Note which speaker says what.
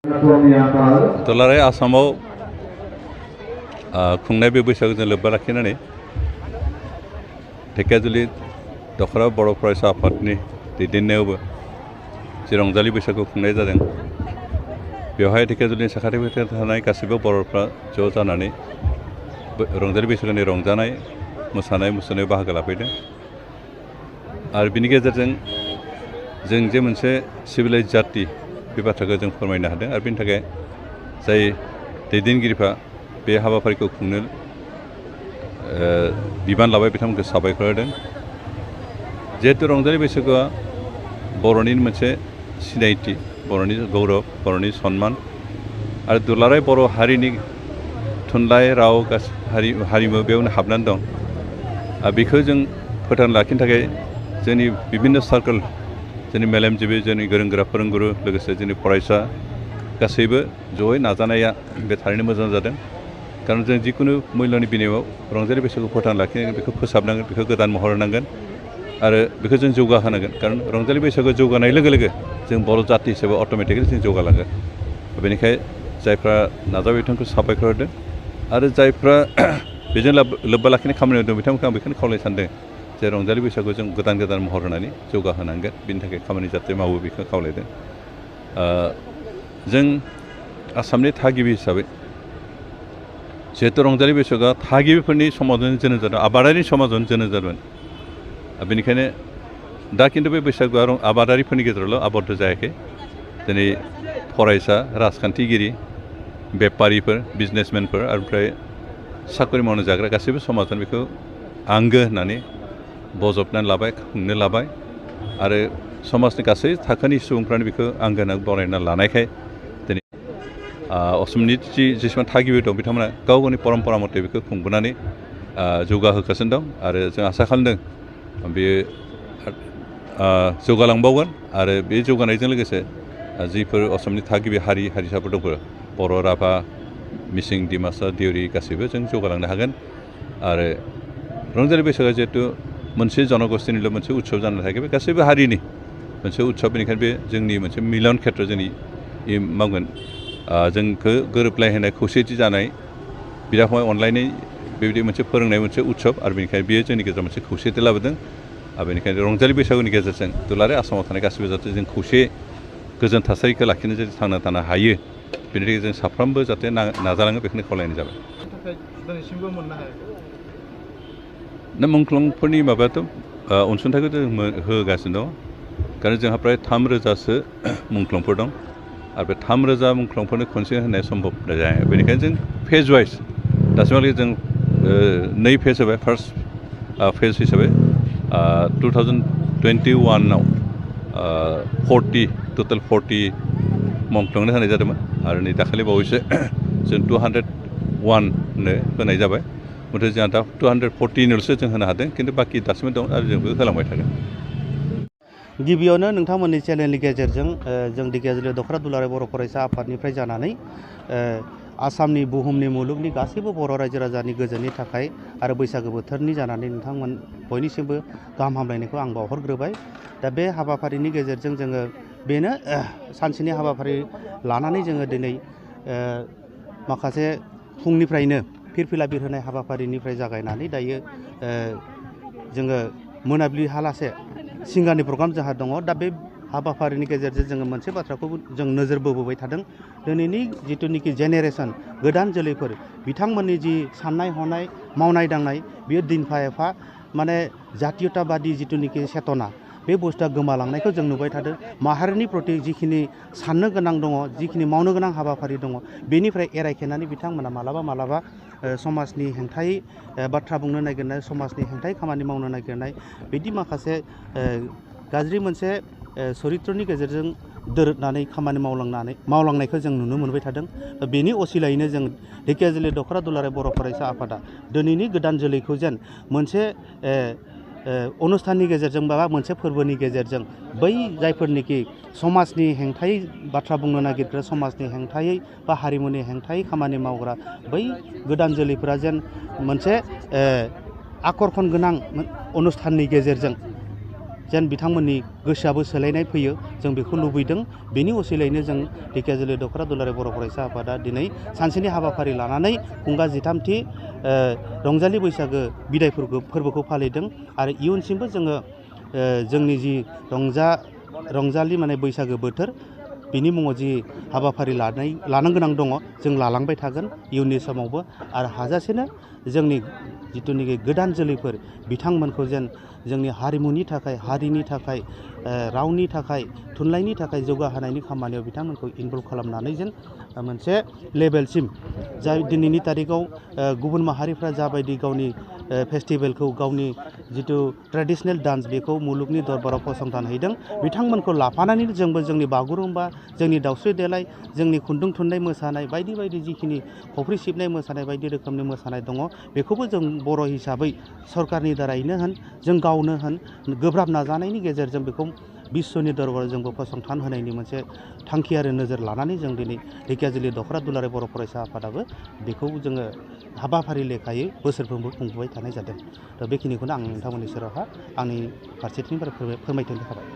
Speaker 1: दुलाराय आसामाव खुंनाय बे बैसागुजों लोब्बा लाखिनानै धेकियाजुलि दख'र बर' फरायसा आफादनि दैदेननायावबो जे रंजालि बैसागु खुंनाय जादों बेवहाय धेकियाजुलिनि साखाथि फाखाथि थानाय गासैबो बर'फ्रा ज' जानानै रंजालि बैसागुनि रंजानाय मोसानाय मुसुरनायाव बाहागो लाफैदों आरो बिनि गेजेरजों जों जे मोनसे सिभिलाइज जाति बे बाथ्राखौ जों फोरमायनो हादों आरो बेनि थाखाय जाय दैदेनगिरिफ्रा बे हाबाफारिखौ खुंनो बिबान लाबाय बिथांमोनखौ साबायखर होदों जिहेतु रंजालि बैसागुआ बर'नि मोनसे सिनायथि बर'नि गौरब बर'नि सन्मान आरो दुलाराय बर' हारिनि थुनलाइ राव हारिमु बेयावनो हाबनानै दं बेखौ जों फोथांना लाखिनो थाखाय जोंनि बिभिन्न सार्कोल जोंनि मेलेमजिबि जोंनि गोरों गोरा फोरोंगुरु लोगोसे जोंनि फरायसा गासैबो जयै नाजानाया बे थारैनो मोजां जादों कारण जों जिखुनु मुल्यनि बिनिमयाव रंजालि बैसागुखौ फोथांना लाखिनांगोन बेखौ फोसाबनांगोन बेखौ गोदान महर होनांगोन आरो बेखौ जों जौगाहोनांगोन कारण रंजालि बैसागु जौगानाय लोगो लोगो जों बर' जाति हिसाबै अट'मेटिकेलि जों जौगालांगोन बेनिखायनो जायफ्रा नाजाबाय बिथांखौ साबायखर होदों आरो जायफ्रा बेजों लोब्बा लाखिनाय खामानियाव दं बिथांमोनखौ आं बेखौनो खावलायनो सानदों जे रंजालि बैसागु जों गोदान गोदान महर होनानै जौगाहोनांगोन बिनि थाखाय खामानि जाहाथे मावो बेखौ खावलायदों जों आसामनि थागिबि हिसाबै जिहेतु रंजालि बैसागुआ थागिबिफोरनि समाजावनो जोनोम जादों आबादारि समाजावनो जोनोम जादोंमोन बेनिखायनो दा खिन्थु बे बैसागुआ आबादारिफोरनि गेजेरावल' आबद्ध जायाखै दिनै फरायसा राजखान्थिगिरि बेपारिफोर बिजनेसमेनफोर ओमफ्राय साख्रि मावनो जाग्रा गासैबो समाजानो बेखौ आंगो होननानै बजबनानै लाबाय खुंनो लाबाय आरो समाजनि गासै थाखोनि सुबुंफ्रानो बेखौ आंगो होननानै बरायना लानायखाय दिनै असमनि जेसेबां थागिबि दं बिथांमोना गाव गावनि परम्परा मथे बेखौ खुंबोनानै जौगाहोगासिनो दं आरो जों आसा खालामदों बेयो जौगालांबावगोन आरो बे जौगानायजों लोगोसे जिफोर असमनि थागिबि हारि हारिसाफोर दंफोर बर' राभा मिसिं डिमासा देउरि गासैबो जों जौगालांनो हागोन आरो रंजालि बैसागुआ जिहेतु मोनसे जनगोष्ठीनिल' मोनसे उत्सब जानो थाखाय बे गासैबो हारिनि मोनसे उत्सब बेनिखायनो बे जोंनि मोनसे मिलन खेत्र जोंनि मावगोन जोंखौ गोरोबलायहोनाय खौसेथि जानाय बिदा फंबाय अनलायनाय बेबायदि मोनसे फोरोंनाय मोनसे उत्सब आरो बेनिखायनो बेयो जोंनि गेजेराव मोनसे खौसेथि लाबोदों आरो बेनिखायनो रंजालि बैसागुनि गेजेरजों दुलाराय आसामाव थानाय गासैबो जाहाथे जों खौसे गोजोन थासारिखौ लाखिनो जुदि थांना थानो हायो बेनि थाखाय जों साफ्रोमबो जाहाथे नाजालाङो बेखौनो खावलायनाय जाबाय
Speaker 2: दिनैसिमबो मोननो हायाखै
Speaker 1: दा मुंख्लंफोरनि माबायाथ' अनसुंथाइखौ जों होगासिनो दं कारण जोंहा प्राय 3,000सो मुंख्लंफोर दं आरो बे 3,000 मुंख्लंफोरनो खनसे होनाया सम्भब जाया बेनिखायनो जों फेज वाइज दासिमहालागै जों 2 फेज होबाय फार्स्ट फेज हिसाबै 2021आव 40 मुंख्लंनो होनाय जादोंमोन आरो नै दाखालि बावैसो जों 201नो होनाय जाबाय मथे जोंहा दा 240ल'सो जों होनो हादों खिन्थु बाखि दासिमबो दं आरो जोंबो होलांबाय थागोन
Speaker 2: गिबियावनो नोंथांमोननि चेनेलनि गेजेरजों जों धेकियाजुलि दख'र दुलाराय बर' फरायसा आफादनिफ्राय जानानै आसामनि बुहुमनि मुलुगनि गासैबो बर' रायजो राजानि गोजोननि थाखाय आरो बैसागो बोथोरनि जानानै नोंथांमोन बयनिसिमबो गाहाम हामलायनायखौ आं बावहरग्रोबाय दा बे हाबाफारिनि गेजेरजों जोङो बेनो सानसेनि हाबाफारि लानानै जोङो दिनै माखासे फुंनिफ्रायनो फिरफिला बिरहोनाय हाबाफारिनिफ्राय जागायनानै दायो जोङो मोनाबिलिहालासे सिंगानि प्रग्राम जोंहा दङ दा बे हाबाफारिनि गेजेरजों जोङो मोनसे बाथ्राखौ जों नोजोर बोबोबाय थादों दिनैनि जिथुनिखि जेनेरेसन गोदान जोलैफोर बिथांमोननि जि साननाय हनाय मावनाय दांनाय बियो दिनफा एफा माने जातीयताबादि जिथुनिखि चेतना बे बुस्थुआ गोमालांनायखौ जों नुबाय थादों माहारिनि प्रति जिखिनि साननो गोनां दङ जिखिनि मावनो गोनां हाबाफारि दङ बेनिफ्राय एरायखेनानै बिथांमोना मालाबा समाजनि हेंथायै बाथ्रा बुंनो नागिरनाय समाजनि हेंथायै खामानि मावनो नागिरनाय बिदि माखासे गाज्रि मोनसे चरित्रनि गेजेरजों दोरोदनानै खामानि मावलांनायखौ जों नुनो मोनबाय थादों बेनि असिलायैनो जों धेकियाजुलि दख'र दुलाराय बर' फरायसा आफादा दिनैनि गोदान जोलैखौ जेन मोनसे अनुस्थाननि गेजेरजों बा मोनसे फोरबोनि गेजेरजों बै जायफोरनिखि समाजनि हेंथायै बाथ्रा बुंनो नागिरग्रा समाजनि हेंथायै बा हारिमुनि हेंथायै खामानि मावग्रा बै गोदान जोलैफोरा जेन मोनसे आकर्षण गोनां अनुस्थाननि गेजेरजों जेन बिथांमोननि गोसोआबो सोलायनाय फैयो जों बेखौ लुबैदों। बेनि असिलायैनो जों ढेकियाजुलि दख'रा दुलाराय बर' फरायसा आफादा दिनै सानसेनि हाबाफारि लानानै खुंगा 13थि रंजालि बैसागो बिदाय फोरबोखौ फालिदों आरो इयुनसिमबो जोङो जोंनि जि रंजालि माने बैसागो बोथोर बिनि मुङाव जि हाबाफारि लानो गोनां दङ जों लालांबाय थागोन इयुननि समावबो आरो हाजासेनो जोंनि जिथुनिखि गोदान जोलैफोर बिथांमोनखौ जेन जोंनि हारिमुनि थाखाय हारिनि थाखाय रावनि थाखाय थुनलाइनि थाखाय जौगाहोनायनि खामानियाव बिथांमोनखौ इनभल्भ खालामनानै जेन मोनसे लेभेलसिम जाय दिनैनि तारिखाव गुबुन माहारिफ्रा जाबायदि गावनि फेस्टिभेलखौ गावनि जिथु ट्रेडिशनेल डान्स बेखौ मुलुगनि दरबाराव फसंथान हैदों बिथांमोनखौ लाफानानै जोंबो जोंनि बागुरुम्बा जोंनि दावस्रि देलाय जोंनि खुन्दुं थुननाय मोसानाय बायदि बायदि जिखिनि खफ्रि सिबनाय मोसानाय बायदि रोखोमनि मोसानाय दङ बेखौबो जों बर' हिसाबै सरकारनि दारैनो होन जों गावनो होन गोब्राब नाजानायनि गेजेरजों बेखौ बिश्वनि दरबाराव जोंबो फसंथान होनायनि मोनसे थांखि आरो नोजोर लानानै जों दिनै ढेकियाजुलि दख'रा दुलाराय बर' फरायसा आफादाबो बेखौ जोङो हाबाफारि लेखायै बोसोरफ्रोमबो खुंबोबाय थानाय जादों। दा बेखिनिखौनो आं नोंथांमोननि सेरावहा आंनि फारसेथिंनिफ्राय फोरमायथिनो थाखाय